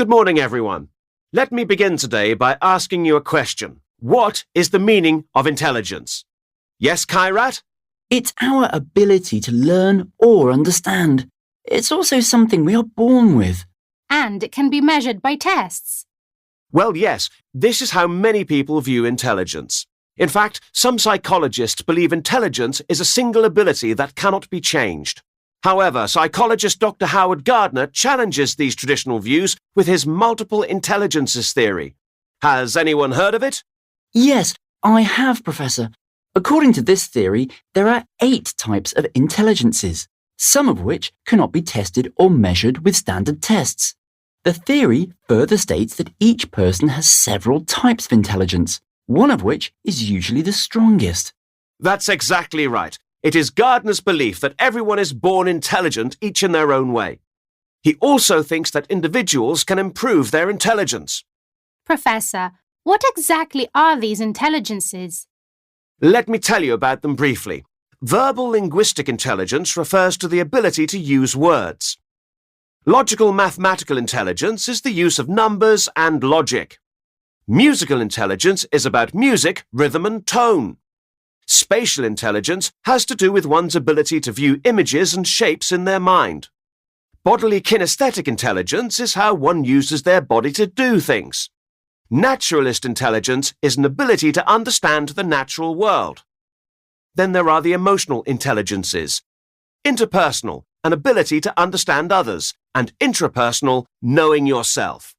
Good morning, everyone. Let me begin today by asking you a question. What is the meaning of intelligence? Yes, Kairat? It's our ability to learn or understand. It's also something we are born with. And it can be measured by tests. Well, yes, this is how many people view intelligence. In fact, some psychologists believe intelligence is a single ability that cannot be changed. However, psychologist Dr. Howard Gardner challenges these traditional views with his multiple intelligences theory. Has anyone heard of it? Yes, I have, Professor. According to this theory, there are 8 types of intelligences, some of which cannot be tested or measured with standard tests. The theory further states that each person has several types of intelligence, one of which is usually the strongest. That's exactly right. It is Gardner's belief that everyone is born intelligent, each in their own way. He also thinks that individuals can improve their intelligence. Professor, what exactly are these intelligences? Let me tell you about them briefly. Verbal linguistic intelligence refers to the ability to use words. Logical mathematical intelligence is the use of numbers and logic. Musical intelligence is about music, rhythm and tone. Spatial intelligence has to do with one's ability to view images and shapes in their mind. Bodily kinesthetic intelligence is how one uses their body to do things. Naturalist intelligence is an ability to understand the natural world. Then there are the emotional intelligences. Interpersonal, an ability to understand others, and intrapersonal, knowing yourself.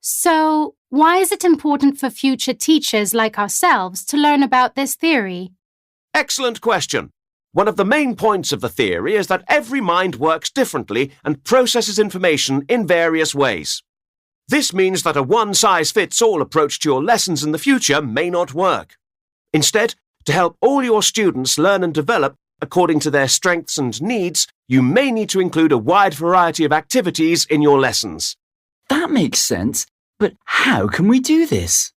So, why is it important for future teachers like ourselves to learn about this theory? Excellent question. One of the main points of the theory is that every mind works differently and processes information in various ways. This means that a one-size-fits-all approach to your lessons in the future may not work. Instead, to help all your students learn and develop according to their strengths and needs, you may need to include a wide variety of activities in your lessons. That makes sense, but how can we do this?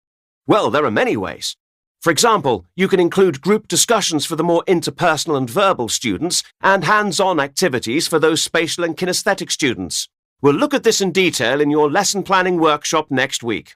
Well, there are many ways. For example, you can include group discussions for the more interpersonal and verbal students and hands-on activities for those spatial and kinesthetic students. We'll look at this in detail in your lesson planning workshop next week.